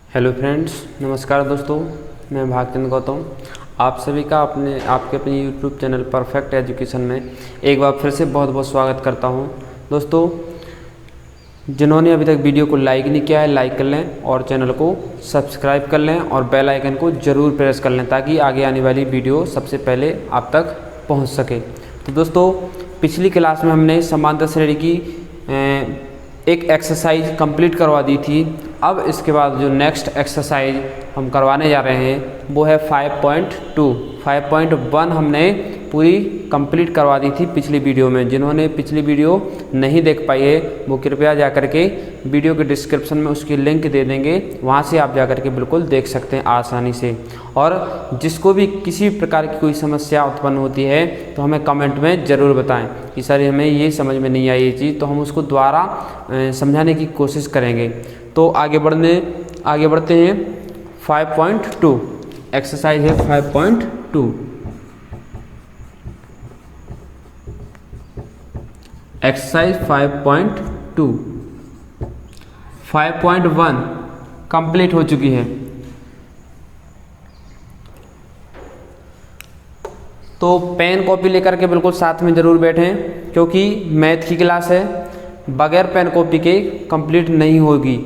Hello friends, नमस्कार दोस्तों। मैं भागचंद गौतम आप सभी का आपके अपने यूट्यूब चैनल परफेक्ट एजुकेशन में एक बार फिर से बहुत बहुत स्वागत करता हूं। दोस्तों, जिन्होंने अभी तक वीडियो को लाइक नहीं किया है, लाइक कर लें और चैनल को सब्सक्राइब कर लें और बेल आइकन को ज़रूर प्रेस कर लें ताकि आगे आने वाली वीडियो सबसे पहले आप तक पहुँच सके। तो दोस्तों, पिछली क्लास में हमने समांतर श्रेणी की एक एक्सरसाइज कंप्लीट करवा दी थी। अब इसके बाद जो नेक्स्ट एक्सरसाइज हम करवाने जा रहे हैं वो है 5.2। 5.1 हमने पूरी कंप्लीट करवा दी थी पिछली वीडियो में। जिन्होंने पिछली वीडियो नहीं देख पाई है वो कृपया जा कर के वीडियो के डिस्क्रिप्शन में उसकी लिंक दे देंगे, वहाँ से आप जा कर के बिल्कुल देख सकते हैं आसानी से। और जिसको भी किसी प्रकार की कोई समस्या उत्पन्न होती है तो हमें कमेंट में ज़रूर बताएं कि सर हमें ये समझ में नहीं आई ये चीज़, तो हम उसको दोबारा समझाने की कोशिश करेंगे। तो आगे बढ़ते हैं। 5.2 एक्सरसाइज है 5.2। एक्सरसाइज 5.2 5.1 कंप्लीट हो चुकी है। तो पेन कॉपी लेकर के बिल्कुल साथ में ज़रूर बैठें, क्योंकि मैथ की क्लास है, बगैर पेन कॉपी के कंप्लीट नहीं होगी।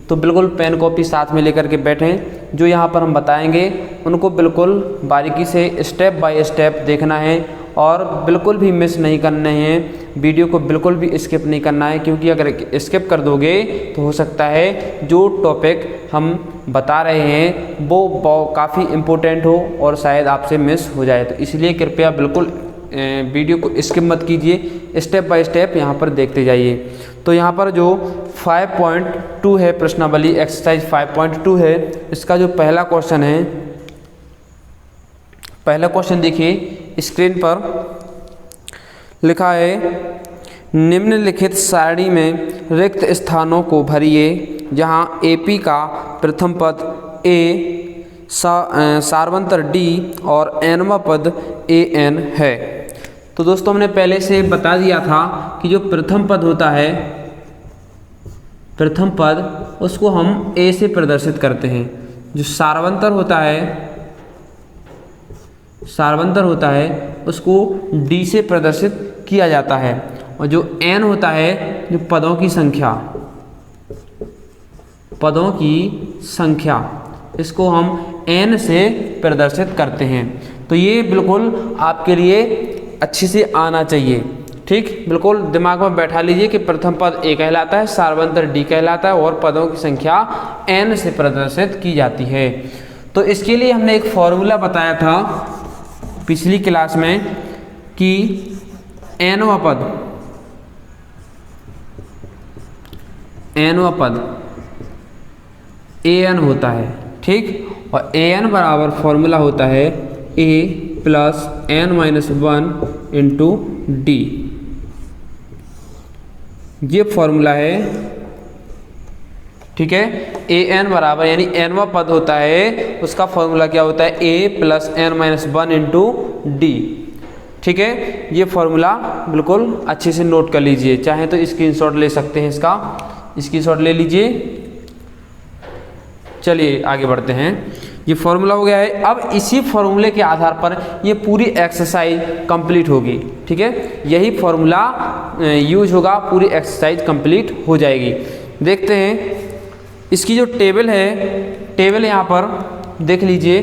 तो बिल्कुल पेन कॉपी साथ में लेकर के बैठें। जो यहाँ पर हम बताएंगे उनको बिल्कुल बारीकी से स्टेप बाय स्टेप देखना है और बिल्कुल भी मिस नहीं करने हैं। वीडियो को बिल्कुल भी स्किप नहीं करना है, क्योंकि अगर स्किप कर दोगे तो हो सकता है जो टॉपिक हम बता रहे हैं वो काफ़ी इम्पोर्टेंट हो और शायद आपसे मिस हो जाए। तो इसलिए कृपया बिल्कुल वीडियो को स्किप मत कीजिए, स्टेप बाय स्टेप यहाँ पर देखते जाइए। तो यहाँ पर जो 5.2 है प्रश्नावली एक्सरसाइज 5.2 है, इसका जो पहला क्वेश्चन है, पहला क्वेश्चन देखिए स्क्रीन पर लिखा है, निम्नलिखित सारणी में रिक्त स्थानों को भरिए जहाँ एपी का प्रथम पद ए सारवंतर डी और एनवा पद ए एन है। तो दोस्तों, हमने पहले से बता दिया था कि जो प्रथम पद होता है, प्रथम पद उसको हम ए से प्रदर्शित करते हैं। जो सारवंतर होता है उसको डी से प्रदर्शित किया जाता है। और जो एन होता है, जो पदों की संख्या इसको हम एन से प्रदर्शित करते हैं। तो ये बिल्कुल आपके लिए अच्छे से आना चाहिए, ठीक। बिल्कुल दिमाग में बैठा लीजिए कि प्रथम पद ए कहलाता है, सारवंतर डी कहलाता है और पदों की संख्या एन से प्रदर्शित की जाती है। तो इसके लिए हमने एक फॉर्मूला बताया था पिछली क्लास में कि एनवा पद ए एन होता है, ठीक। और ए एन बराबर फॉर्मूला होता है a plus n minus 1 into d. ये फॉर्मूला है, ठीक है। ए एन बराबर यानी एनवा पद होता है, उसका फॉर्मूला क्या होता है, a plus n minus 1 into d, ठीक है। ये फॉर्मूला बिल्कुल अच्छे से नोट कर लीजिए, चाहे तो स्क्रीनशॉट ले सकते हैं, इसका स्क्रीनशॉट ले लीजिए। चलिए आगे बढ़ते हैं। ये फॉर्मूला हो गया है। अब इसी फॉर्मूले के आधार पर ये पूरी एक्सरसाइज कंप्लीट होगी, ठीक है। यही फॉर्मूला यूज होगा, पूरी एक्सरसाइज कंप्लीट हो जाएगी। देखते हैं इसकी जो टेबल है, टेबल यहाँ पर देख लीजिए।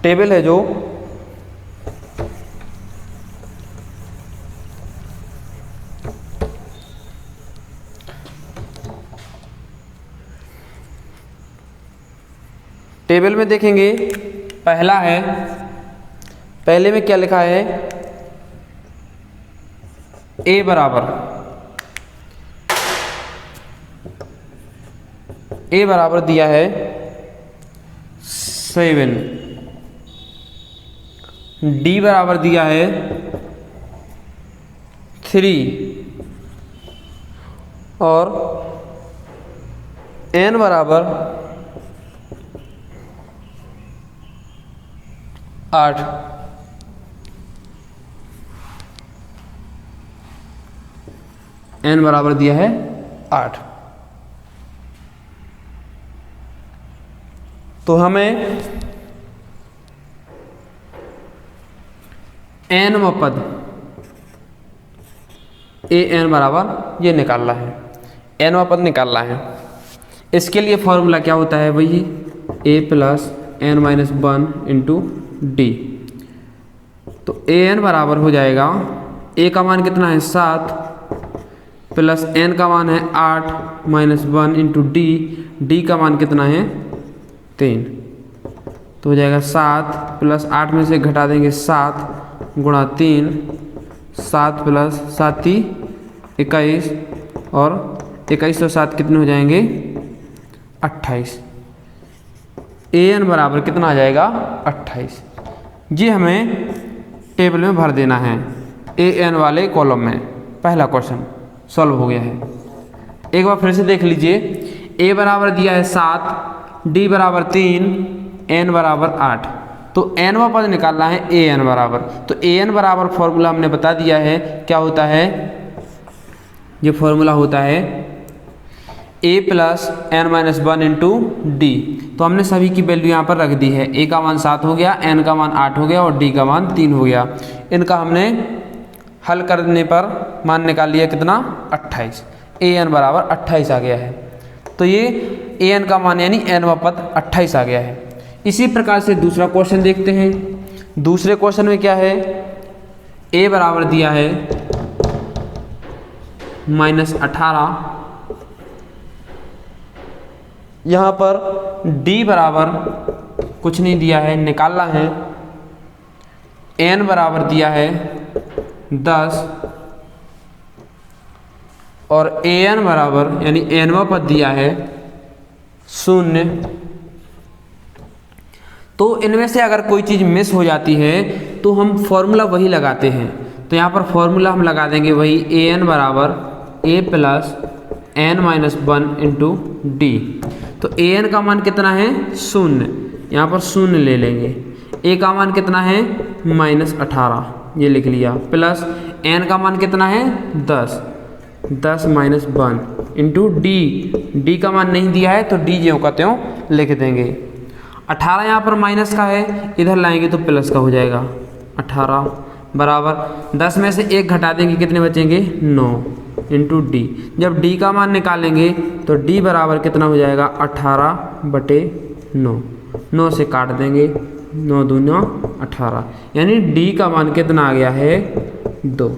टेबल है जो टेबल में देखेंगे, पहला है, पहले में क्या लिखा है, ए बराबर दिया है 7, डी बराबर दिया है 3 और एन बराबर 8। एन बराबर दिया है 8। तो हमें nवां पद an बराबर ये निकालना है, nवां पद निकालना है। इसके लिए फॉर्मूला क्या होता है वही a plus n minus 1 into d. तो an बराबर हो जाएगा, a का मान कितना है 7 प्लस n का मान है 8 माइनस 1 इंटू डी का मान कितना है 3। तो हो जाएगा 7 प्लस 8 में से घटा देंगे 7 गुणा 3, 7 प्लस 7 21 और 21 और 7 कितने हो जाएंगे 28। an बराबर कितना आ जाएगा 28। ये हमें टेबल में भर देना है an वाले कॉलम में। पहला क्वेश्चन सॉल्व हो गया है। एक बार फिर से देख लीजिए, a बराबर दिया है 7, d बराबर 3, n बराबर 8। तो nवां पद निकालना है an बराबर। तो an बराबर फॉर्मूला हमने बता दिया है, क्या होता है, ये फॉर्मूला होता है a plus n minus 1 into d. तो हमने सभी की वैल्यू यहाँ पर रख दी है, a का मान 7 हो गया, n का मान 8 हो गया और d का मान 3 हो गया। इनका हमने हल करने पर मान निकाल लिया कितना 28। an बराबर 28 आ गया है। तो ये an का मान यानी nवां पद 28 आ गया है। इसी प्रकार से दूसरा क्वेश्चन देखते हैं। दूसरे क्वेश्चन में क्या है, a बराबर दिया है -18, यहाँ पर d बराबर कुछ नहीं दिया है, निकालना है। n बराबर दिया है 10 और an बराबर यानी nवां पद दिया है 0। तो इनमें से अगर कोई चीज़ मिस हो जाती है तो हम फॉर्मूला वही लगाते हैं। तो यहाँ पर फॉर्मूला हम लगा देंगे वही an बराबर a plus n minus 1 into d. तो an का मान कितना है 0, यहाँ पर 0 ले लेंगे। a का मान कितना है -18, ये लिख लिया, प्लस n का मान कितना है 10 माइनस 1 इंटू डी का मान नहीं दिया है तो डी ज्यों का त्यों लिख देंगे। 18 यहाँ पर माइनस का है, इधर लाएंगे तो प्लस का हो जाएगा। 18 बराबर 10 में से 1 घटा देंगे, कितने बचेंगे 9 इंटू डी। जब डी का मान निकालेंगे तो डी बराबर कितना हो जाएगा 18/9। 9 से काट देंगे, 9 दूना 18, यानी डी का मान कितना आ गया है 2।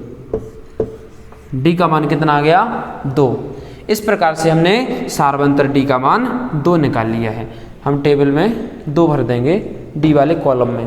डी का मान कितना आ गया 2। इस प्रकार से हमने सार्वंतर डी का मान 2 निकाल लिया है। हम टेबल में 2 भर देंगे डी वाले कॉलम में।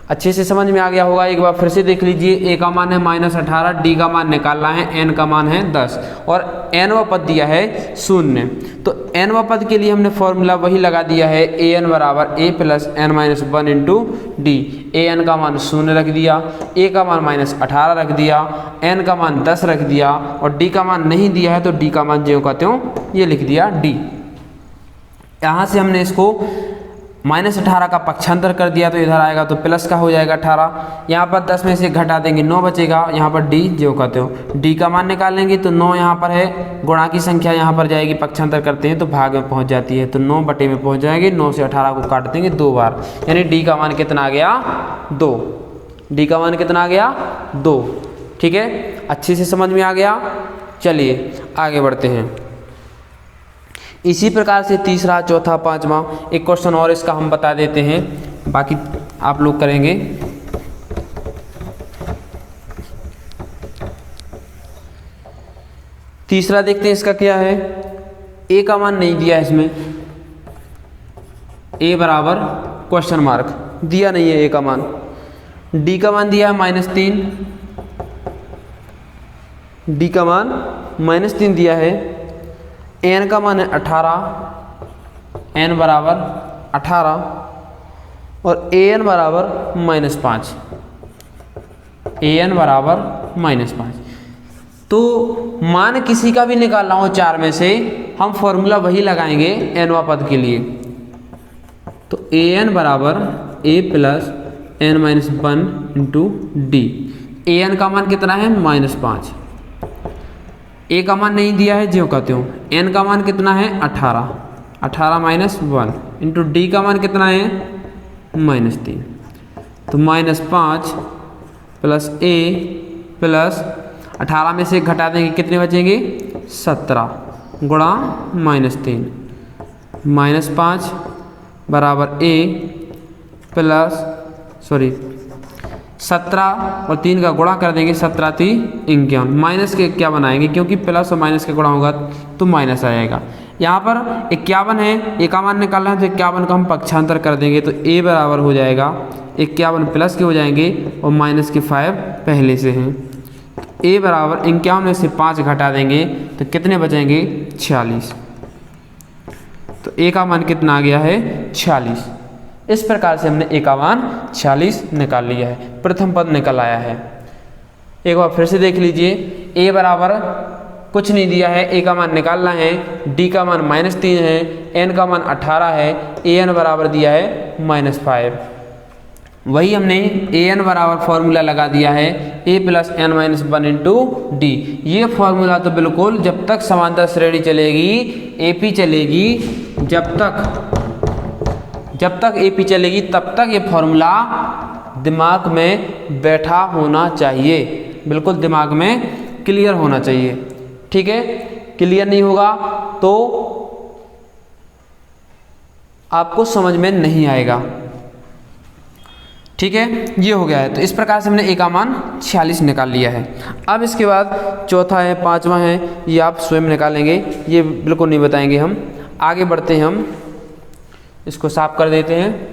अच्छे से समझ में आ गया होगा। एक बार फिर से देख लीजिए, a का मान है -18, d का मान निकालना है, n का मान है 10 और nवां पद दिया है 0। तो nवां पद के लिए हमने फॉर्मूला वही लगा दिया है, an बराबर a plus n minus 1 into D. an का मान 0 रख दिया, a का मान -18 रख दिया, n का मान 10 रख दिया और d का मान नहीं दिया है तो d का मान ज्यों का त्यों ये लिख दिया d। यहाँ से हमने इसको -18 का पक्षांतर कर दिया तो इधर आएगा तो प्लस का हो जाएगा 18। यहाँ पर 10 में से घटा देंगे 9 बचेगा, यहाँ पर डी जो कहते हो। डी का मान निकालेंगे तो 9 यहाँ पर है, गुणा की संख्या यहाँ पर जाएगी, पक्षांतर करते हैं तो भाग में पहुँच जाती है, तो 9 बटे में पहुँच जाएंगे। 9 से 18 को काट देंगे 2 बार, यानी डी का मान कितना आ गया 2। डी का मान कितना आ गया 2। ठीक है, अच्छे से समझ में आ गया। चलिए आगे बढ़ते हैं। इसी प्रकार से तीसरा, चौथा, पांचवा एक क्वेश्चन और इसका हम बता देते हैं, बाकी आप लोग करेंगे। तीसरा देखते हैं इसका क्या है। ए का मान नहीं दिया है इसमें, ए बराबर क्वेश्चन मार्क दिया नहीं है ए का मान। डी का मान दिया है -3, डी का मान -3 दिया है। n का मान है 18, n बराबर 18 और an बराबर -5, an बराबर -5। तो मान किसी का भी निकालना हो 4 में से, हम फॉर्मूला वही लगाएंगे nवां पद के लिए। तो an बराबर a plus n minus 1 into D. an का मान कितना है -5, a का मान नहीं दिया है ज्यों का त्यों। n का मान कितना है 18, 18 माइनस 1 इंटू डी का मान कितना है -3, तो -5 प्लस ए प्लस 18 में से घटा देंगे कितने बचेंगे 17 गुणा -3 -5 बराबर ए प्लस 17 और 3 का गुणा कर देंगे 17 3 51 माइनस के क्या बनाएंगे क्योंकि प्लस और माइनस के गुणा होगा तो माइनस आ जाएगा। यहाँ पर 51 है, ए का मान निकालना है तो 51 का हम पक्षांतर कर देंगे तो ए बराबर हो जाएगा 51 प्लस के हो जाएंगे और माइनस के 5 पहले से हैं। ए बराबर 51 में से 5 घटा देंगे तो कितने बचेंगे 46, तो ए का मान कितना आ गया है 46। इस प्रकार से हमने ए का मान 46 निकाल लिया है, प्रथम पद निकल आया है। एक बार फिर से देख लीजिए, ए बराबर कुछ नहीं दिया है, ए का मान निकालना है, डी का मान -3 है, एन का मान 18 है, ए एन बराबर दिया है -5। वही हमने ए एन बराबर फॉर्मूला लगा दिया है a plus n minus 1 into d. ये फॉर्मूला तो बिल्कुल जब तक समांतर श्रेणी चलेगी एपी चलेगी, जब तक एपी चलेगी तब तक ये फॉर्मूला दिमाग में बैठा होना चाहिए, बिल्कुल दिमाग में क्लियर होना चाहिए। ठीक है, क्लियर नहीं होगा तो आपको समझ में नहीं आएगा। ठीक है, ये हो गया है। तो इस प्रकार से हमने ए का मान 46 निकाल लिया है। अब इसके बाद चौथा है, पांचवा है, ये आप स्वयं निकालेंगे, ये बिल्कुल नहीं बताएंगे हम। आगे बढ़ते हैं, हम इसको साफ कर देते हैं।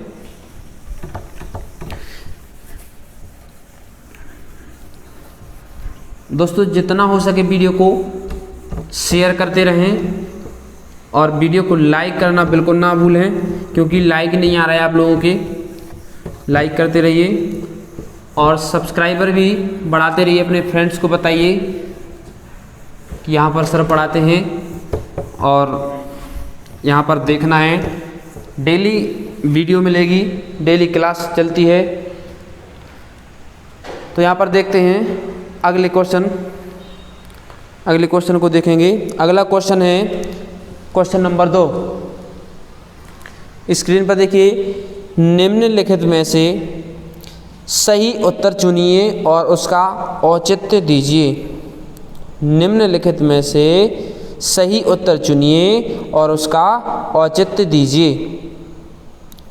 दोस्तों जितना हो सके वीडियो को शेयर करते रहें और वीडियो को लाइक करना बिल्कुल ना भूलें, क्योंकि लाइक नहीं आ रहा है आप लोगों के। लाइक करते रहिए और सब्सक्राइबर भी बढ़ाते रहिए, अपने फ्रेंड्स को बताइए कि यहाँ पर सर पढ़ाते हैं और यहाँ पर देखना है। डेली वीडियो मिलेगी, डेली क्लास चलती है। तो यहाँ पर देखते हैं अगले क्वेश्चन को देखेंगे। अगला क्वेश्चन है क्वेश्चन नंबर 2। स्क्रीन पर देखिए, निम्नलिखित में से सही उत्तर चुनिए और उसका औचित्य दीजिए। निम्नलिखित में से सही उत्तर चुनिए और उसका औचित्य दीजिए।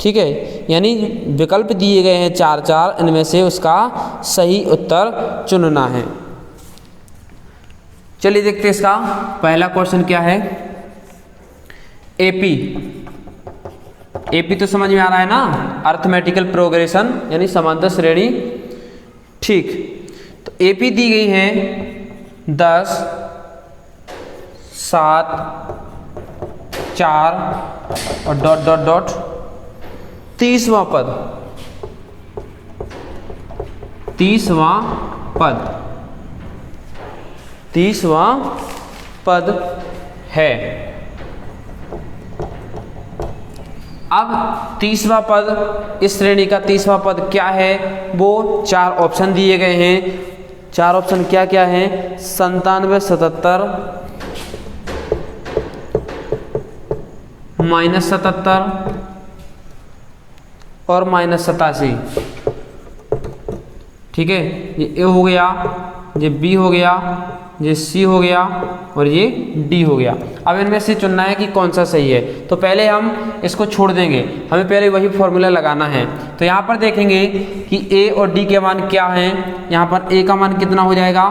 ठीक है, यानी विकल्प दिए गए हैं 4, इनमें से उसका सही उत्तर चुनना है। चलिए देखते हैं इसका पहला क्वेश्चन क्या है। एपी तो समझ में आ रहा है ना, अर्थमेटिकल प्रोग्रेशन यानी समांतर श्रेणी। ठीक, तो एपी दी गई है 10, 7, 4 और ... 30वां पद, 30वां पद है। अब 30वां पद, इस श्रेणी का 30वां पद क्या है, वो 4 ऑप्शन दिए गए हैं। 4 ऑप्शन क्या क्या हैं? 97, 77, -77 और -87। ठीक है, ये ए हो गया, ये बी हो गया, ये सी हो गया और ये डी हो गया। अब इनमें से चुनना है कि कौन सा सही है। तो पहले हम इसको छोड़ देंगे, हमें पहले वही फॉर्मूला लगाना है। तो यहाँ पर देखेंगे कि ए और डी के मान क्या हैं। यहाँ पर ए का मान कितना हो जाएगा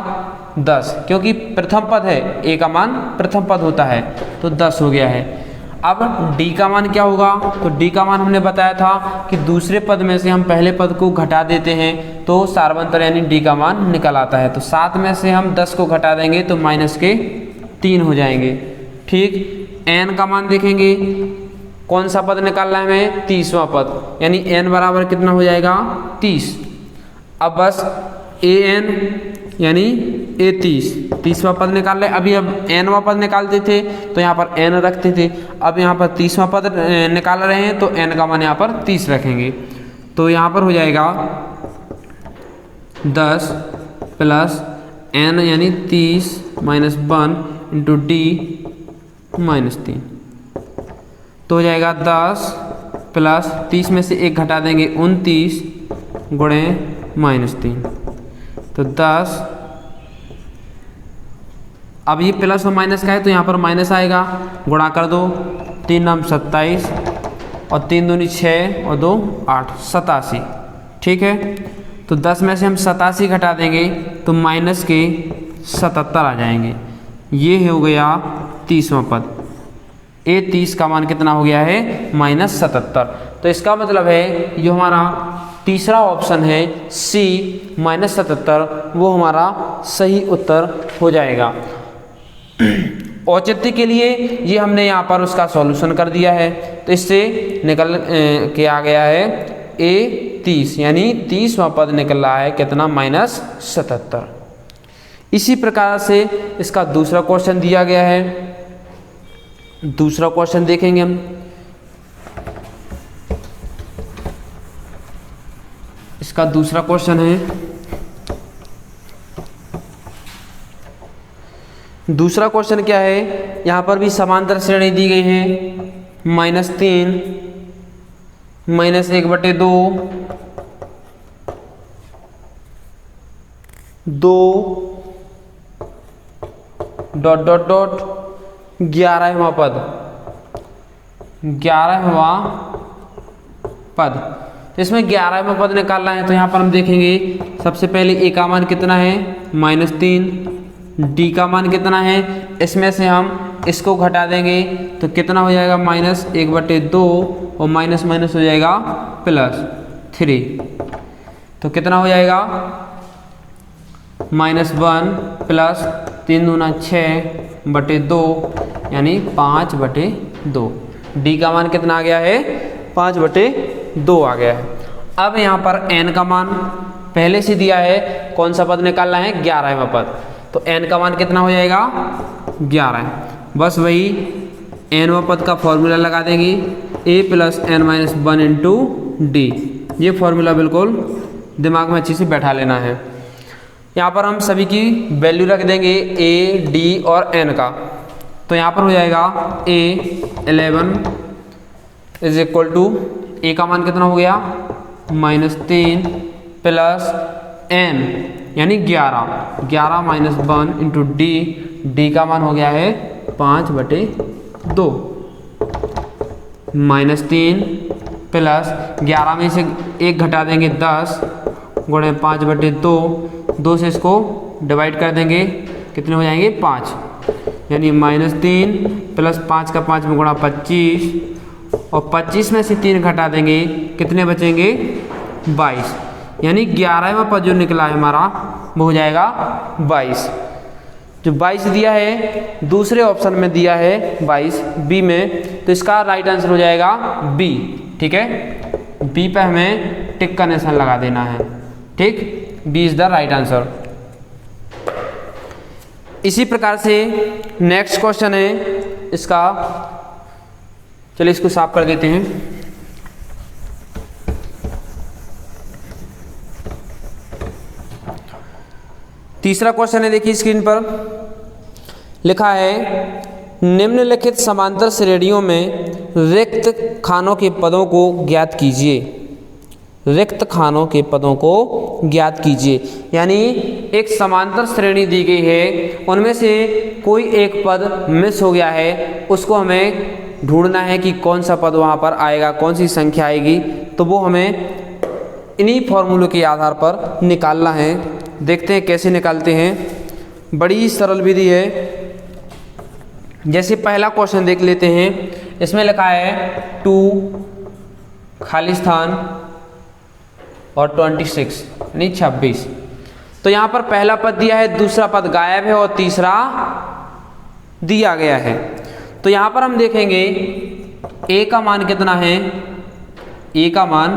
10, क्योंकि प्रथम पद है, ए का मान प्रथम पद होता है तो 10 हो गया है। अब डी का मान क्या होगा, तो डी का मान हमने बताया था कि दूसरे पद में से हम पहले पद को घटा देते हैं तो सार्वंतर यानी डी का मान निकल आता है। तो 7 में से हम 10 को घटा देंगे तो -3 हो जाएंगे। ठीक, एन का मान देखेंगे, कौन सा पद निकालना है हमें, 30वां पद, यानी एन बराबर कितना हो जाएगा 30। अब बस ए एन यानी ए 30वां पद निकाल रहे। अभी अब एनवां पद निकालते थे तो यहाँ पर एन रखते थे, अब यहाँ पर 30वां पद निकाल रहे हैं तो एन का मान यहाँ पर 30 रखेंगे। तो यहाँ पर हो जाएगा 10 प्लस एन यानी 30 -1 इंटू डी -3। तो हो जाएगा 10 प्लस 30 में से 1 घटा देंगे 29 गुणे -3, तो 10। अब ये प्लस और माइनस का है तो यहाँ पर माइनस आएगा, गुणा कर दो, 3 9 27 और 3 दूनी 6 और 2 8, 87। ठीक है, तो 10 में से हम 87 घटा देंगे तो माइनस के 77 आ जाएंगे। ये हो गया 30वां पद। ए 30 का मान कितना हो गया है -77। तो इसका मतलब है ये हमारा तीसरा ऑप्शन है सी -77, वो हमारा सही उत्तर हो जाएगा। औचित्य के लिए ये हमने यहाँ पर उसका सॉल्यूशन कर दिया है, तो इससे निकल के आ गया है ए 30, यानी 30वां पद निकल रहा है कितना -77। इसी प्रकार से इसका दूसरा क्वेश्चन दिया गया है। दूसरा क्वेश्चन देखेंगे हम। इसका दूसरा क्वेश्चन है, दूसरा क्वेश्चन क्या है, यहाँ पर भी समांतर श्रेणी दी गई है, -3 -1/2 2 डॉट डॉट डॉट 11वां पद, 11वां पद। इसमें 11वां पद निकालना है, तो यहाँ पर हम देखेंगे सबसे पहले ए का मान कितना है -3, डी का मान कितना है, इसमें से हम इसको घटा देंगे तो कितना हो जाएगा -1/2 और माइनस माइनस हो जाएगा +3, तो कितना हो जाएगा -1 प्लस 3 दूना 6/2 यानी 5/2। डी का मान कितना आ गया है 5/2 आ गया है। अब यहाँ पर n का मान पहले से दिया है, कौन सा पद निकालना है 11वां पद, तो n का मान कितना हो जाएगा 11। बस वही nवां पद का फॉर्मूला लगा देंगे, a + n-1 इंटू डी। ये फॉर्मूला बिल्कुल दिमाग में अच्छी से बैठा लेना है। यहाँ पर हम सभी की वैल्यू रख देंगे a, d और n का, तो यहाँ पर हो जाएगा a 11 = a का मान कितना हो गया -3 प्लस n यानी 11 - 1 इंटू डी का मान हो गया है 5/2। -3 प्लस 11 में से 1 घटा देंगे 10 गुणे 5/2, 2 से इसको डिवाइड कर देंगे कितने हो जाएंगे 5, यानी -3 प्लस 5 का 5 में गुणा 25 और 25 में से 3 घटा देंगे कितने बचेंगे 22, यानी 11वां पद जो निकला है हमारा वो हो जाएगा 22। जो 22 दिया है दूसरे ऑप्शन में दिया है 22 बी में, तो इसका राइट आंसर हो जाएगा बी। ठीक है, बी पे हमें टिक का निशान लगा देना है। ठीक, B is the right answer. इसी प्रकार से नेक्स्ट क्वेश्चन है इसका, चलिए इसको साफ कर देते हैं। तीसरा क्वेश्चन है, देखिए स्क्रीन पर लिखा है निम्नलिखित समांतर श्रेणियों में रिक्त खानों के पदों को ज्ञात कीजिए। रिक्त खानों के पदों को ज्ञात कीजिए, यानी एक समांतर श्रेणी दी गई है, उनमें से कोई एक पद मिस हो गया है, उसको हमें ढूंढना है कि कौन सा पद वहाँ पर आएगा, कौन सी संख्या आएगी, तो वो हमें इन्हीं फॉर्मूलों के आधार पर निकालना है। देखते हैं कैसे निकालते हैं। बड़ी सरल विधि है। जैसे पहला क्वेश्चन देख लेते हैं, इसमें लिखा है 2 खाली स्थान और 26 यानी 26। तो यहाँ पर पहला पद दिया है, दूसरा पद गायब है और तीसरा दिया गया है। तो यहाँ पर हम देखेंगे a का मान कितना है, a का मान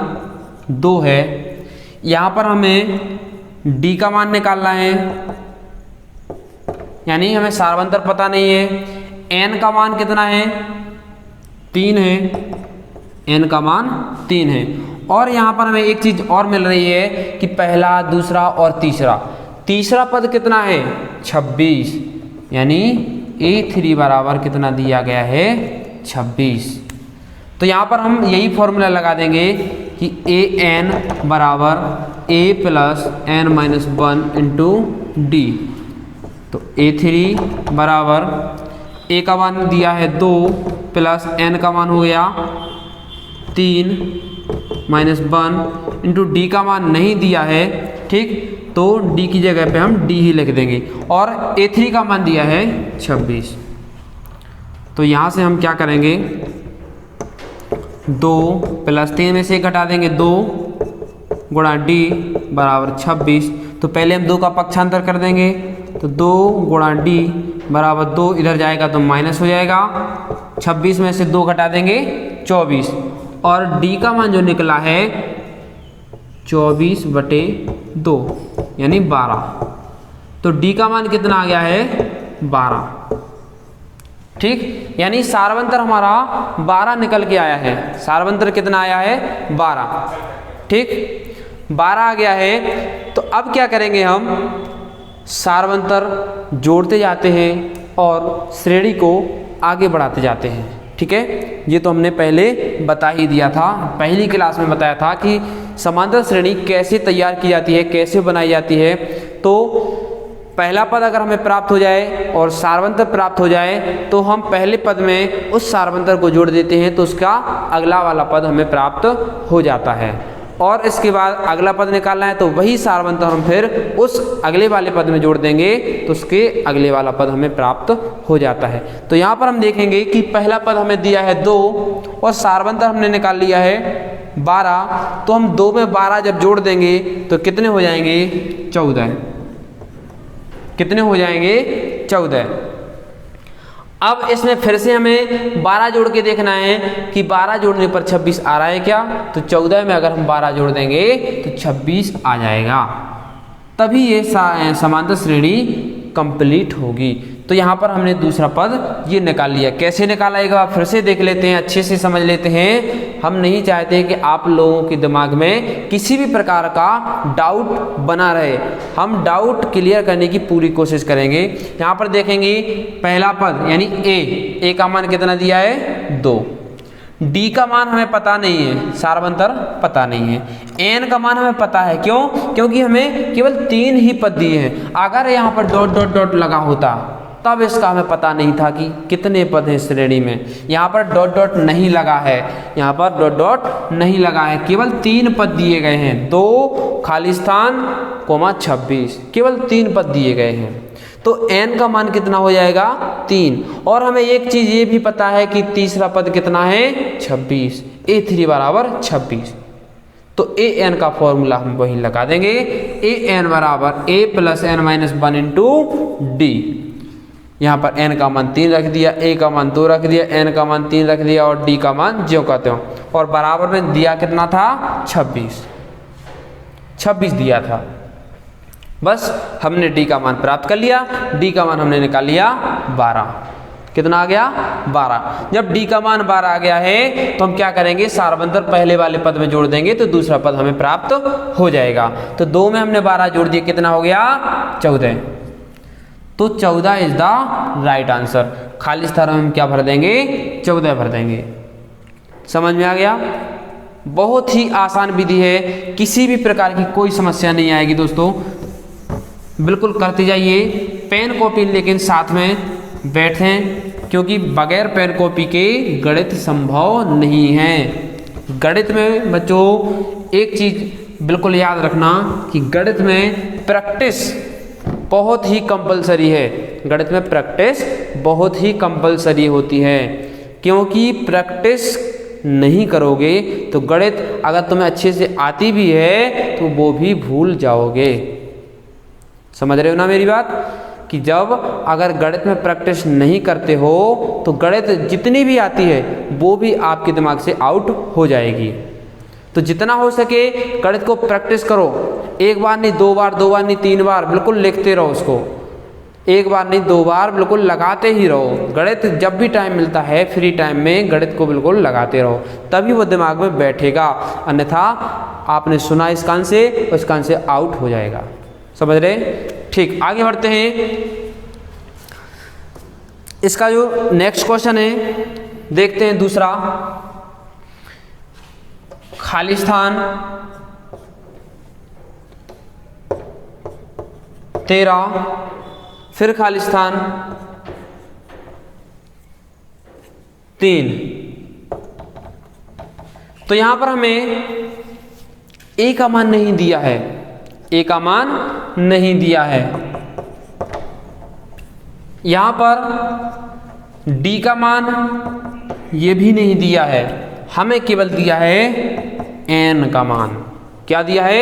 2 है। यहाँ पर हमें d का मान निकालना है, यानी हमें सार्वंतर पता नहीं है। n का मान कितना है 3 है, n का मान 3 है। और यहाँ पर हमें एक चीज और मिल रही है कि पहला, दूसरा और तीसरा पद कितना है 26, यानी A3 बराबर कितना दिया गया है 26। तो यहाँ पर हम यही फॉर्मूला लगा देंगे कि ए एन बराबर a plus n minus 1 into d. तो A3 बराबर ए का मान दिया है 2 प्लस एन का मान हो गया 3 माइनस 1 इंटू डी का मान नहीं दिया है, ठीक, तो डी की जगह पे हम डी ही लिख देंगे। और A3 का मान दिया है 26। तो यहाँ से हम क्या करेंगे, 2 प्लस 3 में से घटा देंगे 2 गुणा डी बराबर 26। तो पहले हम 2 का पक्षांतर कर देंगे, तो 2 गुणा डी बराबर 2, इधर जाएगा तो माइनस हो जाएगा, 26 में से 2 घटा देंगे 24, और डी का मान जो निकला है 24/2 यानी 12। तो डी का मान कितना आ गया है 12, ठीक, यानी सारवंतर हमारा 12 निकल के आया है। सारवंतर कितना आया है 12, ठीक, 12 आ गया है। तो अब क्या करेंगे, हम सारवंतर जोड़ते जाते हैं और श्रेणी को आगे बढ़ाते जाते हैं, ठीक है। ये तो हमने पहले बता ही दिया था, पहली क्लास में बताया था कि समांतर श्रेणी कैसे तैयार की जाती है, कैसे बनाई जाती है। तो पहला पद अगर हमें प्राप्त हो जाए और सारवंतर प्राप्त हो जाए तो हम पहले पद में उस सारवंतर को जोड़ देते हैं, तो उसका अगला वाला पद हमें प्राप्त हो जाता है। और इसके बाद अगला पद निकालना है तो वही सारवंतर हम फिर उस अगले वाले पद में जोड़ देंगे, तो उसके अगले वाला पद हमें प्राप्त हो जाता है। तो यहाँ पर हम देखेंगे कि पहला पद हमें दिया है 2 और सारवंतर हमने निकाल लिया है 12। तो हम 2 में 12 जब जोड़ देंगे तो कितने हो जाएंगे 14, कितने हो जाएंगे 14। अब इसमें फिर से हमें 12 जोड़ के देखना है कि 12 जोड़ने पर 26 आ रहा है क्या, तो 14 में अगर हम 12 जोड़ देंगे तो 26 आ जाएगा, तभी ये समांतर श्रेणी कंप्लीट होगी। तो यहाँ पर हमने दूसरा पद ये निकाल लिया। कैसे निकाला एक बार फिर से देख लेते हैं, अच्छे से समझ लेते हैं। हम नहीं चाहते कि आप लोगों के दिमाग में किसी भी प्रकार का डाउट बना रहे, हम डाउट क्लियर करने की पूरी कोशिश करेंगे। यहाँ पर देखेंगे पहला पद यानी ए का मान कितना दिया है 2, डी का मान हमें पता नहीं है, सारवंतर पता नहीं है, एन का मान हमें पता है, क्यों, क्योंकि हमें केवल 3 ही पद दिए हैं। अगर यहाँ पर डॉट डॉट डॉट लगा होता तब इसका हमें पता नहीं था कि कितने पद हैं श्रेणी में। यहाँ पर डॉट डॉट नहीं लगा है, यहाँ पर डॉट डॉट नहीं लगा है, केवल 3 पद दिए गए हैं, 2 खाली स्थान 26, केवल 3 पद दिए गए हैं। तो n का मान कितना हो जाएगा 3। और हमें एक चीज ये भी पता है कि तीसरा पद कितना है 26, A3 बराबर 26। तो an का फॉर्मूला हम वही लगा देंगे, an बराबर a plus n minus 1 into D. यहाँ पर n का मान 3 रख दिया, a का मान 2 रख दिया, n का मान 3 रख दिया और d का मान ज्यों का त्यों। और बराबर में दिया कितना था 26 दिया था। बस हमने d का मान प्राप्त कर लिया, d का मान हमने निकाल लिया 12। कितना आ गया 12। जब d का मान 12 आ गया है तो हम क्या करेंगे, सारवंतर पहले वाले पद में जोड़ देंगे तो दूसरा पद हमें प्राप्त हो जाएगा। तो 2 में हमने 12 जोड़ दिया, कितना हो गया 14। तो 14 इज द राइट आंसर। खाली स्थान में हम क्या भर देंगे 14 भर देंगे। समझ में आ गया। बहुत ही आसान विधि है, किसी भी प्रकार की कोई समस्या नहीं आएगी दोस्तों, बिल्कुल करते जाइए। पेन कॉपी लेकिन साथ में बैठें, क्योंकि बगैर पेन कॉपी के गणित संभव नहीं है। गणित में बच्चों एक चीज़ बिल्कुल याद रखना कि गणित में प्रैक्टिस बहुत ही कंपलसरी है। गणित में प्रैक्टिस बहुत ही कंपलसरी होती है, क्योंकि प्रैक्टिस नहीं करोगे तो गणित अगर तुम्हें अच्छे से आती भी है तो वो भी भूल जाओगे। समझ रहे हो ना मेरी बात, कि जब अगर गणित में प्रैक्टिस नहीं करते हो तो गणित जितनी भी आती है वो भी आपके दिमाग से आउट हो जाएगी। तो जितना हो सके गणित को प्रैक्टिस करो, एक बार नहीं 2 बार, 2 बार नहीं 3 बार, बिल्कुल लिखते रहो उसको। एक बार नहीं 2 बार बिल्कुल लगाते ही रहो। गणित जब भी टाइम मिलता है फ्री टाइम में गणित को बिल्कुल लगाते रहो, तभी वो दिमाग में बैठेगा। अन्यथा आपने सुना इस कान से, उस कान से आउट हो जाएगा। समझ रहे, ठीक। आगे बढ़ते हैं। इसका जो नेक्स्ट क्वेश्चन है देखते हैं दूसरा। खाली स्थान 13, फिर खाली स्थान 3। तो यहां पर हमें ए का मान नहीं दिया है, ए का मान नहीं दिया है। यहां पर डी का मान ये भी नहीं दिया है, हमें केवल दिया है एन का मान। क्या दिया है?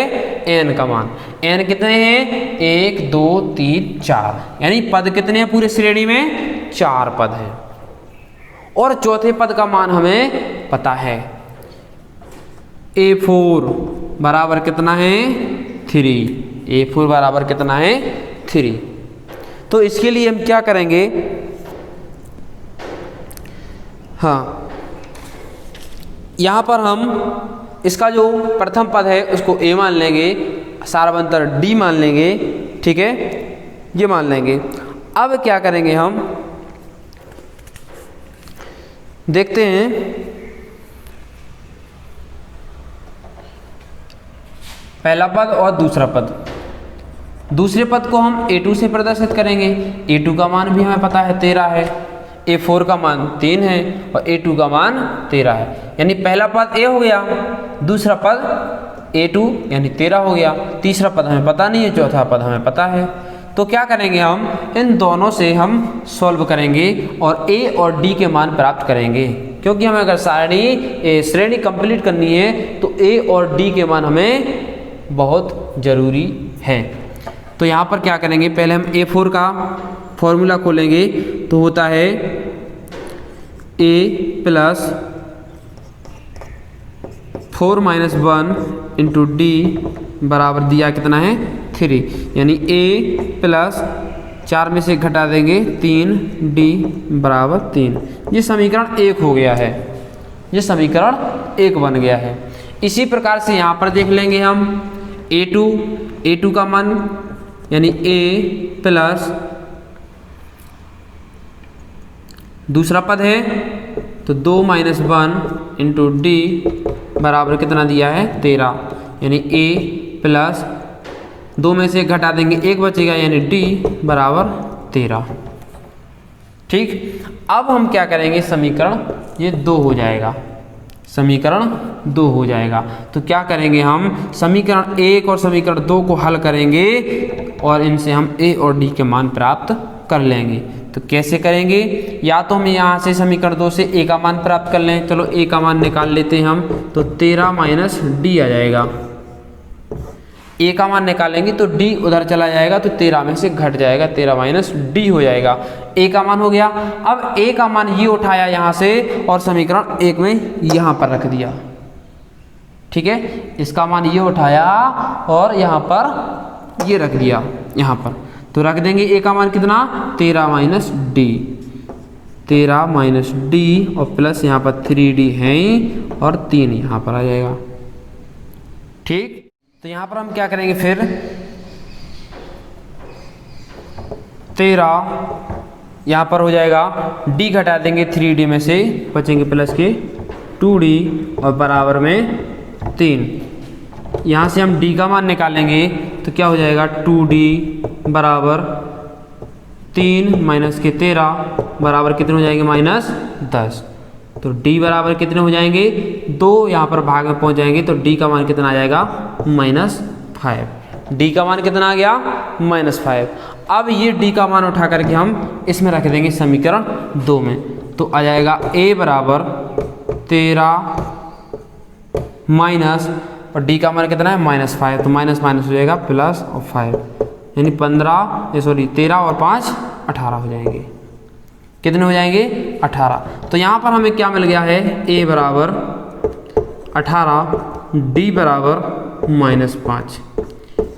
एन का मान। एन कितने हैं? 1 2 3 4, यानी पद कितने हैं पूरे श्रेणी में? 4 पद हैं। और चौथे पद का मान हमें पता है, A4 बराबर कितना है? 3। A4 बराबर कितना है? 3। तो इसके लिए हम क्या करेंगे? हाँ, यहां पर हम इसका जो प्रथम पद है उसको A मान लेंगे, सारवंतर D मान लेंगे, ठीक है, ये मान लेंगे। अब क्या करेंगे हम देखते हैं। पहला पद और दूसरा पद, दूसरे पद को हम A2 से प्रदर्शित करेंगे। A2 का मान भी हमें पता है 13 है, A4 का मान 3 है और A2 का मान 13 है, यानी पहला पद A हो गया, दूसरा पद A2 यानी 13 हो गया, तीसरा पद हमें पता नहीं है, चौथा पद हमें पता है। तो क्या करेंगे हम? इन दोनों से हम सॉल्व करेंगे और A और D के मान प्राप्त करेंगे, क्योंकि हमें अगर श्रेणी कंप्लीट करनी है तो A और D के मान हमें बहुत ज़रूरी है। तो यहाँ पर क्या करेंगे? पहले हम A4 का फॉर्मूला खोलेंगे, तो होता है A plus 4 minus 1 into D बराबर दिया कितना है? 3, यानी A प्लस 4 में से घटा देंगे 3, D बराबर 3। ये समीकरण 1 हो गया है, ये समीकरण 1 बन गया है। इसी प्रकार से यहाँ पर देख लेंगे हम A2 का मान यानी A प्लस दूसरा पद है तो 2 माइनस 1 इंटू D बराबर कितना दिया है? 13, यानी A प्लस 2 में से घटा देंगे 1 बचेगा, यानी D बराबर 13। ठीक, अब हम क्या करेंगे? समीकरण ये 2 हो जाएगा, समीकरण 2 हो जाएगा। तो क्या करेंगे हम? समीकरण 1 और समीकरण 2 को हल करेंगे और इनसे हम A और D के मान प्राप्त कर लेंगे। तो कैसे करेंगे? या तो हम यहाँ से समीकरण 2 से A का मान प्राप्त कर लें, चलो A का मान निकाल लेते हैं हम, तो 13 माइनस D आ जाएगा। A का मान निकालेंगे तो D उधर चला जाएगा, तो 13 में से घट जाएगा, 13 माइनस D हो जाएगा। A का मान हो गया। अब A का मान ये उठाया यहाँ से और समीकरण 1 में यहाँ पर रख दिया, ठीक है, इसका मान ये उठाया और यहाँ पर ये रख दिया यहाँ पर, तो रख देंगे A का मान कितना? 13 माइनस D, 13 माइनस D और प्लस यहाँ पर 3D है और 3 यहाँ पर आ जाएगा। ठीक, तो यहाँ पर हम क्या करेंगे फिर? 13 यहाँ पर हो जाएगा, D घटा देंगे 3D में से, बचेंगे प्लस के 2D और बराबर में 3। यहाँ से हम D का मान निकालेंगे तो क्या हो जाएगा? 2D बराबर 3 माइनस के 13 बराबर कितने हो जाएंगे? माइनस 10। तो D बराबर कितने हो जाएंगे? 2 यहाँ पर भाग में पहुँच जाएंगे, तो D का मान कितना आ जाएगा? -5। D का मान कितना आ गया? -5। अब ये D का मान उठा करके हम इसमें रख देंगे समीकरण 2 में, तो आ जाएगा A बराबर 13 माइनस, और D का मान कितना है? -5, तो माइनस माइनस हो जाएगा प्लस और 5, यानी 13 और 5 18 हो जाएंगे। कितने हो जाएंगे? 18। तो यहाँ पर हमें क्या मिल गया है? A बराबर 18, D बराबर -5,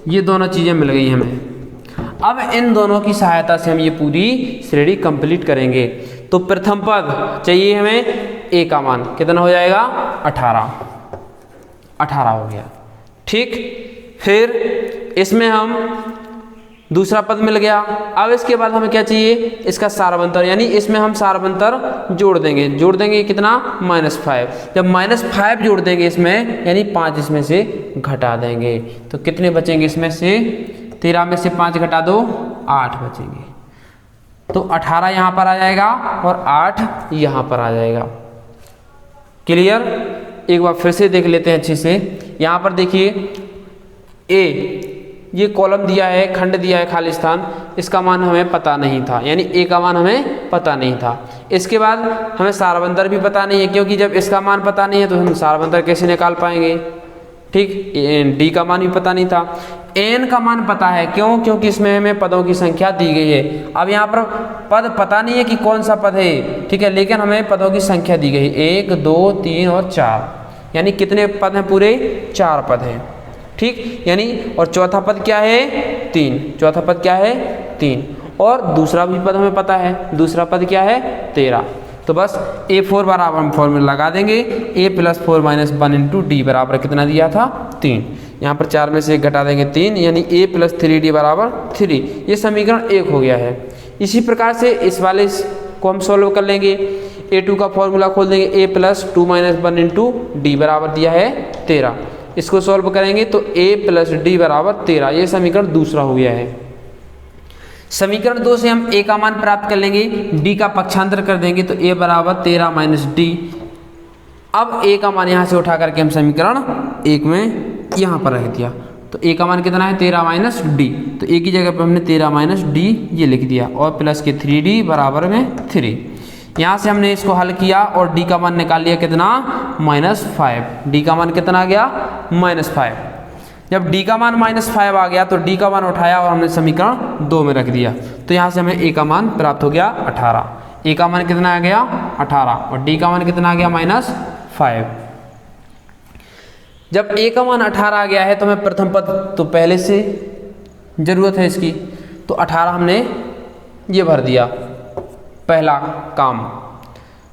ये दोनों चीज़ें मिल गई हमें। अब इन दोनों की सहायता से हम ये पूरी श्रेणी कंप्लीट करेंगे। तो प्रथम पद चाहिए हमें, A का मान कितना हो जाएगा? 18 हो गया। ठीक, फिर इसमें हम दूसरा पद मिल गया। अब इसके बाद हमें क्या चाहिए, इसका सारवंतर, यानी इसमें हम सारवंतर जोड़ देंगे कितना, -5। जब -5 जोड़ देंगे इसमें, यानी 5 इसमें से घटा देंगे, तो कितने बचेंगे इसमें से, 13 में से 5 घटा दो, 8 बचेंगे। तो 18 यहाँ पर आ जाएगा और 8 यहाँ पर आ जाएगा। क्लियर? एक बार फिर से देख लेते हैं अच्छे से। यहाँ पर देखिए ए, ये कॉलम दिया है, खंड दिया है खाली स्थान, इसका मान हमें पता नहीं था, यानी ए का मान हमें पता नहीं था। इसके बाद हमें सारवंतर भी पता नहीं है, क्योंकि जब इसका मान पता नहीं है तो हम सारवंतर कैसे निकाल पाएंगे। ठीक, डी का मान भी पता नहीं था। एन का मान पता है, क्यों, क्योंकि इसमें हमें पदों की संख्या दी गई है। अब यहाँ पर पद पता नहीं है कि कौन सा पद है, ठीक है, लेकिन हमें पदों की संख्या दी गई, 1 2 3 और 4, यानी कितने पद हैं, पूरे 4 पद हैं। ठीक, यानी और चौथा पद क्या है, 3, चौथा पद क्या है, 3, और दूसरा भी पद हमें पता है, दूसरा पद क्या है, 13। तो बस A4 बराबर हम फॉर्मूला लगा देंगे, A + 4 - 1 × D बराबर कितना दिया था, 3। यहाँ पर 4 में से 1 घटा देंगे, 3, यानी A + 3D बराबर 3। ये समीकरण 1 हो गया है। इसी प्रकार से इस वाले को हम सॉल्व कर लेंगे। A2 का फॉर्मूला खोल देंगे, A + 2 - 1 × D बराबर दिया है 13। इसको सॉल्व करेंगे तो A + D बराबर 13। ये समीकरण दूसरा हो गया है। समीकरण 2 से हम A का मान प्राप्त कर लेंगे, D का पक्षांतर कर देंगे तो A बराबर 13 - D। अब A का मान यहाँ से उठा करके हम समीकरण 1 में यहाँ पर रख दिया, तो A का मान कितना है, 13 - D। तो A की जगह पर हमने 13 - D ये लिख दिया, और प्लस के 3D बराबर में 3। यहाँ से हमने इसको हल किया और D का मान निकाल लिया कितना, -5। D का मान कितना आ गया, -5। जब D का मान -5 आ गया तो D का मान उठाया और हमने समीकरण 2 में रख दिया, तो यहाँ से हमें A का मान प्राप्त हो गया 18। A का मान कितना आ गया, 18, और D का मान कितना आ गया, -5। जब A का मान 18 आ गया है तो हमें प्रथम पद तो पहले से जरूरत है इसकी, तो 18 हमने ये भर दिया, पहला काम।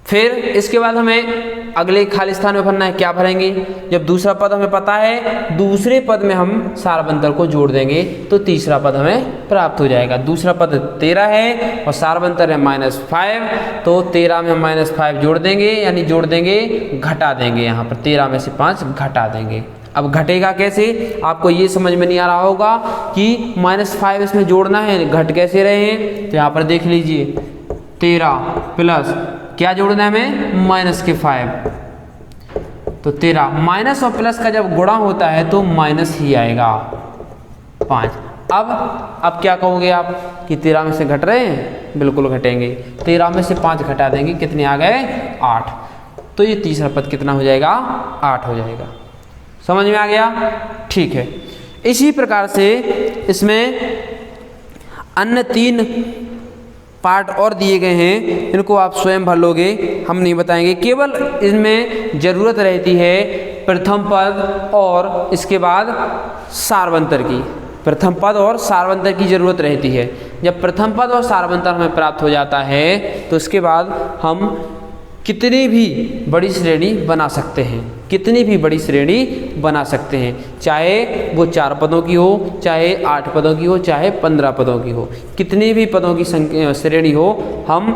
फिर इसके बाद हमें अगले खाली स्थान में भरना है, क्या भरेंगे, जब दूसरा पद हमें पता है, दूसरे पद में हम सारवंतर को जोड़ देंगे तो तीसरा पद हमें प्राप्त हो जाएगा। दूसरा पद 13 है और सारवंतर है -5, तो 13 में -5 जोड़ देंगे, यानी जोड़ देंगे, घटा देंगे, यहाँ पर 13 में से 5 घटा देंगे। अब घटेगा कैसे, आपको ये समझ में नहीं आ रहा होगा कि -5 इसमें जोड़ना है, घट कैसे रहे हैं, तो यहाँ पर देख लीजिए, 13 प्लस क्या जोड़ना है हमें, -5, तो 13, माइनस और प्लस का जब गुणा होता है तो माइनस ही आएगा, 5। अब क्या कहोगे आप कि 13 में से घट रहे हैं, बिल्कुल घटेंगे, 13 में से 5 घटा देंगे, कितने आ गए, 8। तो ये तीसरा पद कितना हो जाएगा, 8 हो जाएगा। समझ में आ गया, ठीक है। इसी प्रकार से इसमें अन्य 3 पार्ट और दिए गए हैं, इनको आप स्वयं भर लोगे, हम नहीं बताएंगे। केवल इनमें ज़रूरत रहती है प्रथम पद और इसके बाद सारवंतर की, प्रथम पद और सारवंतर की ज़रूरत रहती है। जब प्रथम पद और सारवंतर हमें प्राप्त हो जाता है तो उसके बाद हम कितनी भी बड़ी श्रेणी बना सकते हैं, कितनी भी बड़ी श्रेणी बना सकते हैं, चाहे वो 4 पदों की हो, चाहे 8 पदों की हो, चाहे 15 पदों की हो, कितनी भी पदों की श्रेणी हो, हम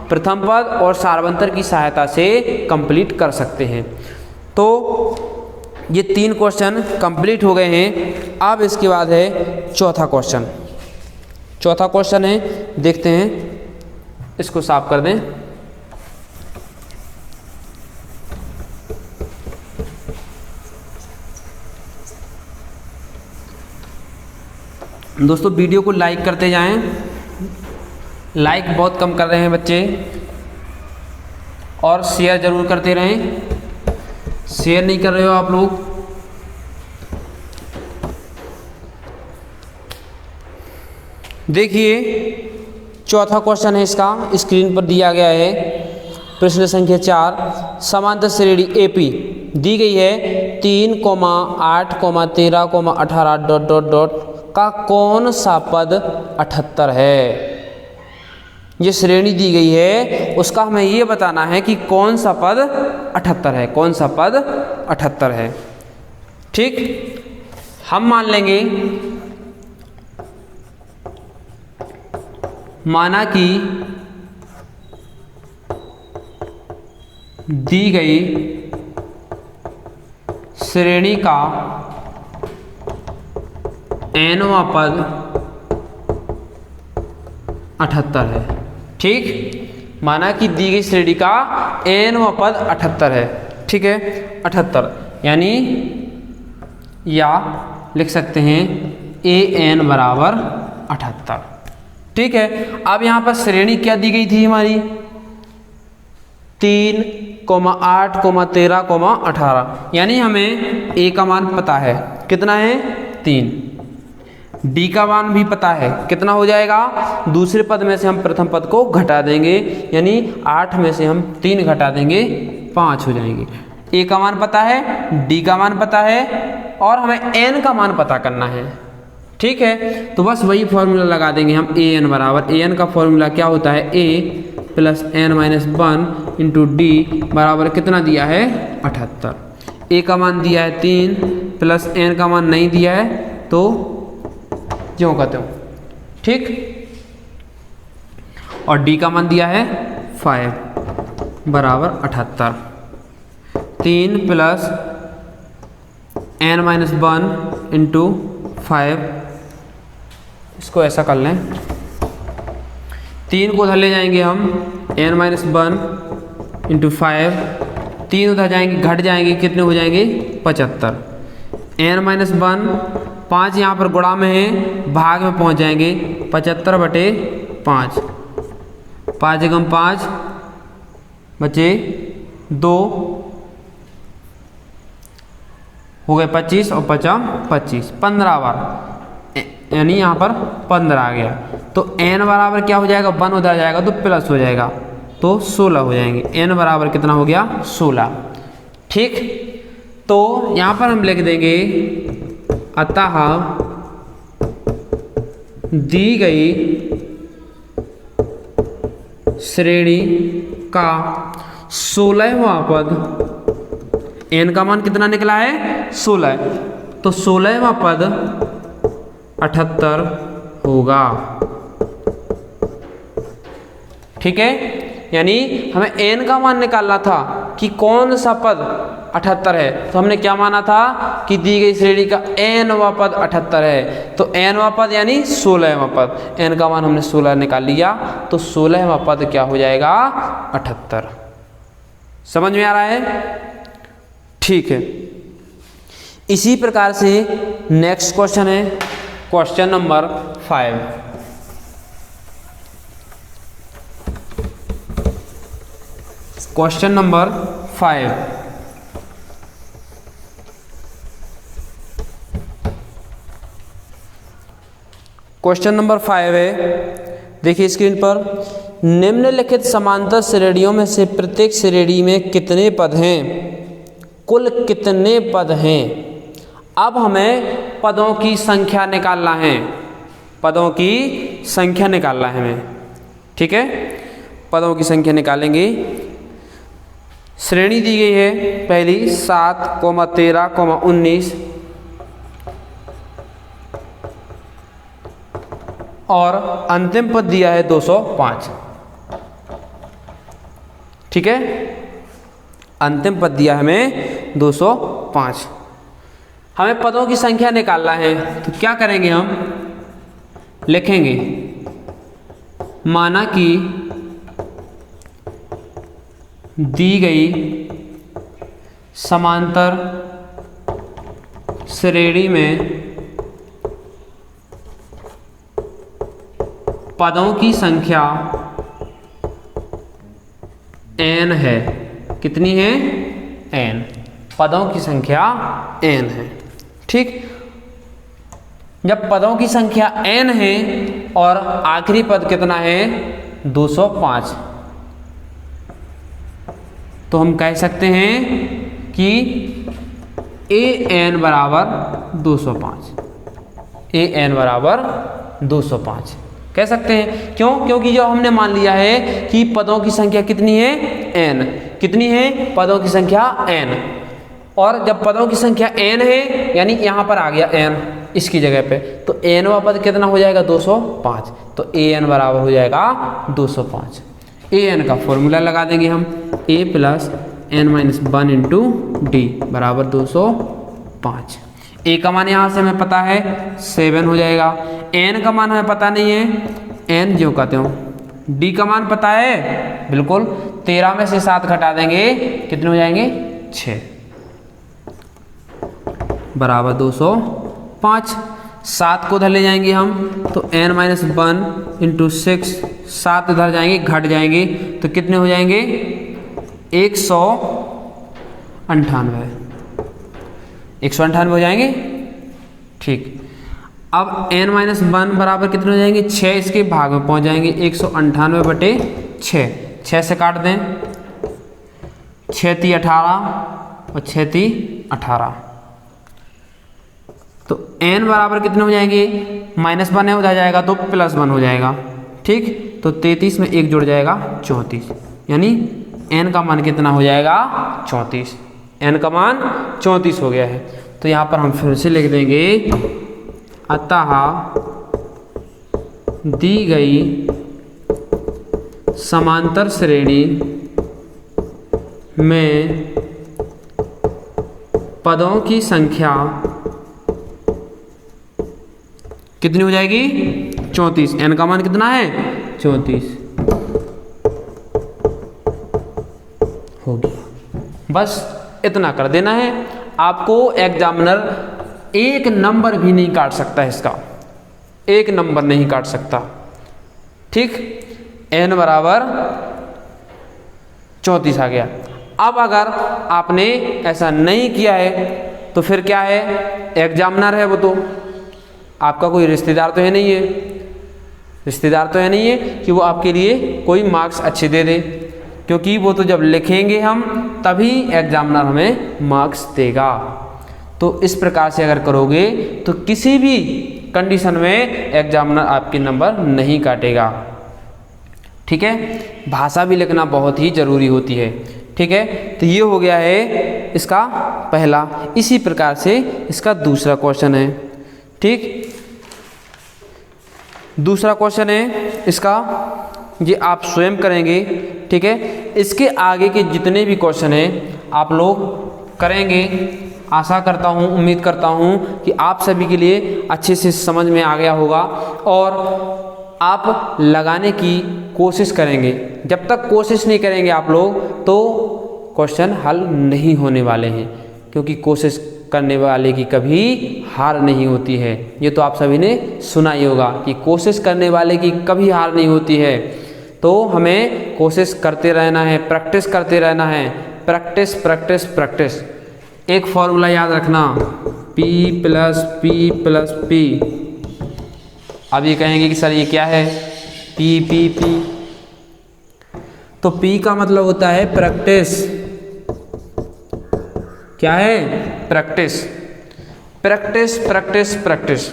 प्रथम पद और सारवंतर की सहायता से कंप्लीट कर सकते हैं। तो ये 3 क्वेश्चन कंप्लीट हो गए हैं। अब इसके बाद है चौथा क्वेश्चन। चौथा क्वेश्चन है, देखते हैं, इसको साफ कर दें। दोस्तों वीडियो को लाइक करते जाएं, लाइक बहुत कम कर रहे हैं बच्चे, और शेयर ज़रूर करते रहें, शेयर नहीं कर रहे हो आप लोग। देखिए चौथा क्वेश्चन है, इसका स्क्रीन पर दिया गया है, प्रश्न संख्या 4। समांतर श्रेणी AP दी गई है 3, 8, 13, 18 ... का कौन सा पद 78 है। ये श्रेणी दी गई है, उसका हमें ये बताना है कि कौन सा पद 78 है, कौन सा पद 78 है। ठीक, हम मान लेंगे माना कि दी गई श्रेणी का nवां पद 78 है। ठीक, माना कि दी गई श्रेणी का nवां पद 78 है। ठीक है, 78 यानी या लिख सकते हैं an बराबर 78। ठीक है, अब यहाँ पर श्रेणी क्या दी गई थी हमारी 3, 8, 13, 18, यानी हमें a का मान पता है कितना है 3, d का मान भी पता है कितना हो जाएगा, दूसरे पद में से हम प्रथम पद को घटा देंगे, यानी 8 में से हम 3 घटा देंगे 5 हो जाएंगे। a का मान पता है, d का मान पता है और हमें n का मान पता करना है। ठीक है, तो बस वही फॉर्मूला लगा देंगे हम an बराबर, an का फॉर्मूला क्या होता है a plus n minus 1 into D बराबर कितना दिया है 78। a का मान दिया है 3 प्लस n का मान नहीं दिया है तो क्यों कहते हो। ठीक, और d का मान दिया है 5 बराबर 78। 3 प्लस n माइनस 1 इंटू 5, इसको ऐसा कर लें, 3 को उधर ले जाएंगे हम n माइनस 1 इंटू 5, 3 उधर जाएंगे घट जाएंगे, कितने हो जाएंगे 75। n माइनस 1, 5 यहाँ पर गुणा में है, भाग में पहुँच जाएंगे 75/5, 5 एकम 5 बचे 2 हो गए 25 और 25, 15 बार, यानी यहाँ पर 15 आ गया। तो n बराबर क्या हो जाएगा 1 उधर जाएगा तो प्लस हो जाएगा तो 16 हो जाएंगे। n बराबर कितना हो गया 16। ठीक, तो यहाँ पर हम लिख देंगे अतः दी गई श्रेणी का 16वां पद, n का मान कितना निकला है 16, तो 16वां पद 78 होगा। ठीक है, यानी हमें n का मान निकालना था कि कौन सा पद 78 है, तो हमने क्या माना था कि दी गई श्रेणी का nवां पद 78 है, तो nवां पद यानी 16वां पद, n का मान हमने 16 निकाल लिया, तो 16वां पद क्या हो जाएगा 78। समझ में आ रहा है। ठीक है, इसी प्रकार से नेक्स्ट क्वेश्चन है question number 5। Question number 5, question number 5 है, देखिए स्क्रीन पर, निम्नलिखित समांतर श्रेणियों में से प्रत्येक श्रेणी में कितने पद हैं, कुल कितने पद हैं। अब हमें पदों की संख्या निकालना है, पदों की संख्या निकालना है हमें। ठीक है, पदों की संख्या निकालेंगे। श्रेणी दी गई है पहली 7, 13, 19 और अंतिम पद दिया है 205। ठीक है, अंतिम पद दिया हमें 205। हमें पदों की संख्या निकालना है, तो क्या करेंगे हम लिखेंगे, माना कि दी गई समांतर श्रेणी में पदों की संख्या n है। कितनी है n, पदों की संख्या n है। ठीक, जब पदों की संख्या n है और आखिरी पद कितना है 205, तो हम कह सकते हैं कि an बराबर 205, an बराबर 205 कह सकते हैं। क्यों? क्योंकि जो हमने मान लिया है कि पदों की संख्या कितनी है n, कितनी है पदों की संख्या n, और जब पदों की संख्या n है, यानी यहाँ पर आ गया n इसकी जगह पे, तो nवां पद कितना हो जाएगा 205, तो an बराबर हो जाएगा 205। an का फॉर्मूला लगा देंगे हम, a plus n-1 into D बराबर 205। a का मान यहाँ से हमें पता है 7 हो जाएगा, n का मान हमें पता नहीं है, n जो कहते हो, d का मान पता है बिल्कुल, 13 में से 7 घटा देंगे कितने हो जाएंगे 6 बराबर 205। 7 को उधर ले जाएंगे हम, तो n-1 इंटू 6, 7 उधर जाएंगे घट जाएंगे तो कितने हो जाएंगे 198 हो जाएंगे। ठीक, अब n-1 बराबर कितने हो जाएंगे 6, इसके भाग में पहुंच जाएंगे 198 बटे 6, 6 से काट दें, 6 × 18 और 6 × 18, तो n बराबर कितने हो जाएंगे -1 है, उधर जाएगा तो +1 हो जाएगा। ठीक, तो 33 में 1 जुड़ जाएगा 34, यानी n का मान कितना हो जाएगा 34, n का मान 34 हो गया है। तो यहाँ पर हम फिर से लिख देंगे, अतः दी गई समांतर श्रेणी में पदों की संख्या कितनी हो जाएगी 34, n का मान कितना है 34 हो गया। बस इतना कर देना है, आपको एग्जामिनर एक नंबर भी नहीं काट सकता, इसका एक नंबर नहीं काट सकता। ठीक, n बराबर 34 आ गया। अब अगर आपने ऐसा नहीं किया है तो फिर क्या है, एग्जामिनर है वो तो आपका कोई रिश्तेदार तो है नहीं है, रिश्तेदार तो है नहीं है कि वो आपके लिए कोई मार्क्स अच्छे दे दे, क्योंकि वो तो जब लिखेंगे हम तभी एग्जामिनर हमें मार्क्स देगा। तो इस प्रकार से अगर करोगे तो किसी भी कंडीशन में एग्जामिनर आपके नंबर नहीं काटेगा। ठीक है, भाषा भी लिखना बहुत ही ज़रूरी होती है। ठीक है, तो ये हो गया है इसका पहला। इसी प्रकार से इसका दूसरा क्वेश्चन है। ठीक, दूसरा क्वेश्चन है इसका, ये आप स्वयं करेंगे। ठीक है, इसके आगे के जितने भी क्वेश्चन हैं आप लोग करेंगे। आशा करता हूँ, उम्मीद करता हूँ कि आप सभी के लिए अच्छे से समझ में आ गया होगा और आप लगाने की कोशिश करेंगे। जब तक कोशिश नहीं करेंगे आप लोग तो क्वेश्चन हल नहीं होने वाले हैं, क्योंकि कोशिश करने वाले की कभी हार नहीं होती है। ये तो आप सभी ने सुना ही होगा कि कोशिश करने वाले की कभी हार नहीं होती है। तो हमें कोशिश करते रहना है, प्रैक्टिस करते रहना है, प्रैक्टिस प्रैक्टिस प्रैक्टिस। एक फॉर्मूला याद रखना, P + P + P। अब ये कहेंगे कि सर ये क्या है, P P P, तो P का मतलब होता है प्रैक्टिस। क्या है, प्रैक्टिस प्रैक्टिस प्रैक्टिस प्रैक्टिस।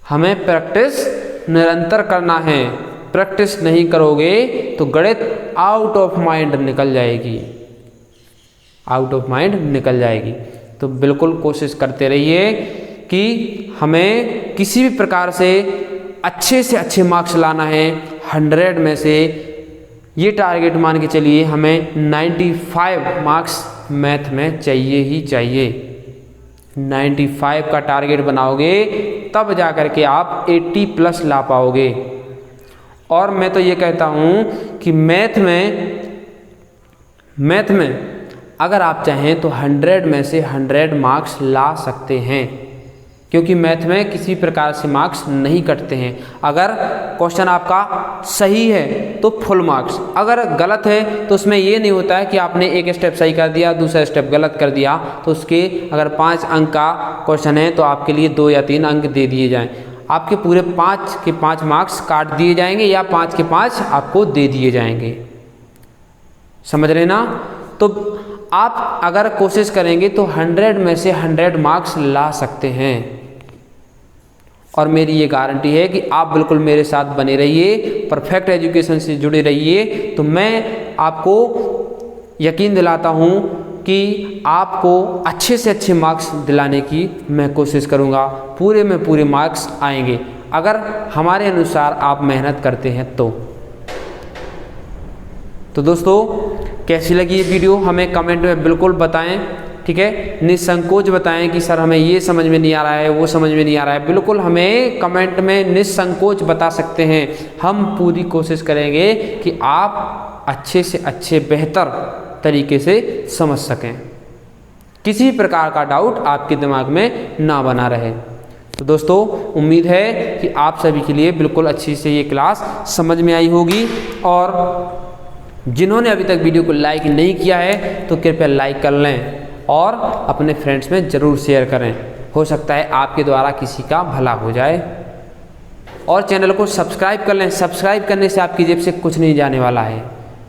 हमें प्रैक्टिस निरंतर करना है। प्रैक्टिस नहीं करोगे तो गणित आउट ऑफ माइंड निकल जाएगी, आउट ऑफ माइंड निकल जाएगी। तो बिल्कुल कोशिश करते रहिए कि हमें किसी भी प्रकार से अच्छे मार्क्स लाना है। 100 में से ये टारगेट मान के चलिए, हमें 95 मार्क्स मैथ में चाहिए ही चाहिए। 95 का टारगेट बनाओगे तब जा कर के आप 80+ ला पाओगे। और मैं तो ये कहता हूँ कि मैथ में अगर आप चाहें तो 100 में से 100 मार्क्स ला सकते हैं, क्योंकि मैथ में किसी प्रकार से मार्क्स नहीं कटते हैं। अगर क्वेश्चन आपका सही है तो फुल मार्क्स, अगर गलत है तो उसमें ये नहीं होता है कि आपने एक स्टेप सही कर दिया, दूसरा स्टेप गलत कर दिया, तो उसके अगर 5 अंक का क्वेश्चन है तो आपके लिए 2 या 3 अंक दे दिए जाएं। आपके पूरे 5 के 5 मार्क्स काट दिए जाएंगे या 5 के 5 आपको दे दिए जाएंगे। समझ रहे ना? तो आप अगर कोशिश करेंगे तो 100 में से 100 मार्क्स ला सकते हैं। और मेरी ये गारंटी है कि आप बिल्कुल मेरे साथ बने रहिए, परफेक्ट एजुकेशन से जुड़े रहिए, तो मैं आपको यकीन दिलाता हूँ कि आपको अच्छे से अच्छे मार्क्स दिलाने की मैं कोशिश करूँगा। पूरे में पूरे मार्क्स आएंगे अगर हमारे अनुसार आप मेहनत करते हैं तो दोस्तों कैसी लगी ये वीडियो हमें कमेंट में बिल्कुल बताएं, ठीक है। निसंकोच बताएं कि सर हमें ये समझ में नहीं आ रहा है, वो समझ में नहीं आ रहा है, बिल्कुल हमें कमेंट में निसंकोच बता सकते हैं। हम पूरी कोशिश करेंगे कि आप अच्छे से अच्छे बेहतर तरीके से समझ सकें, किसी प्रकार का डाउट आपके दिमाग में ना बना रहे। तो दोस्तों उम्मीद है कि आप सभी के लिए बिल्कुल अच्छी से ये क्लास समझ में आई होगी। और जिन्होंने अभी तक वीडियो को लाइक नहीं किया है तो कृपया लाइक कर लें और अपने फ्रेंड्स में ज़रूर शेयर करें, हो सकता है आपके द्वारा किसी का भला हो जाए। और चैनल को सब्सक्राइब कर लें, सब्सक्राइब करने से आपकी जेब से कुछ नहीं जाने वाला है,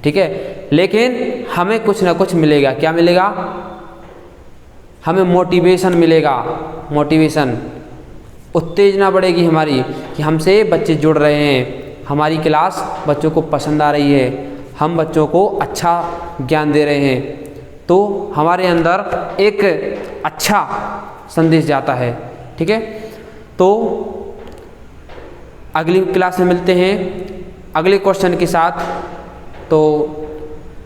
ठीक है, लेकिन हमें कुछ ना कुछ मिलेगा। क्या मिलेगा? हमें मोटिवेशन मिलेगा, मोटिवेशन, उत्तेजना बढ़ेगी हमारी कि हमसे बच्चे जुड़ रहे हैं, हमारी क्लास बच्चों को पसंद आ रही है, हम बच्चों को अच्छा ज्ञान दे रहे हैं, तो हमारे अंदर एक अच्छा संदेश जाता है, ठीक है। तो अगली क्लास में मिलते हैं अगले क्वेश्चन के साथ। तो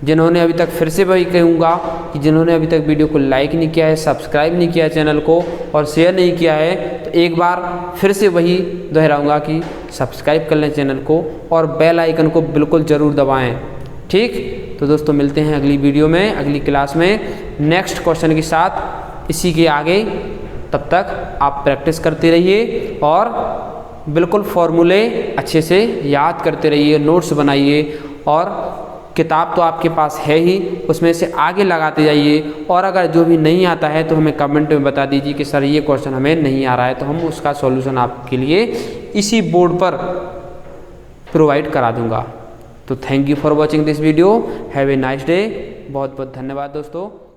जिन्होंने अभी तक, फिर से वही कहूँगा कि जिन्होंने अभी तक वीडियो को लाइक नहीं किया है, सब्सक्राइब नहीं किया है चैनल को और शेयर नहीं किया है, तो एक बार फिर से वही दोहराऊँगा कि सब्सक्राइब कर लें चैनल को और बेल आइकन को बिल्कुल ज़रूर दबाएँ, ठीक। तो दोस्तों मिलते हैं अगली वीडियो में, अगली क्लास में नेक्स्ट क्वेश्चन के साथ, इसी के आगे। तब तक आप प्रैक्टिस करते रहिए और बिल्कुल फॉर्मूले अच्छे से याद करते रहिए, नोट्स बनाइए और किताब तो आपके पास है ही, उसमें से आगे लगाते जाइए। और अगर जो भी नहीं आता है तो हमें कमेंट में बता दीजिए कि सर ये क्वेश्चन हमें नहीं आ रहा है, तो हम उसका सॉल्यूशन आपके लिए इसी बोर्ड पर प्रोवाइड करा दूंगा। तो thank you for watching this video, have a nice day. बहुत बहुत धन्यवाद दोस्तों।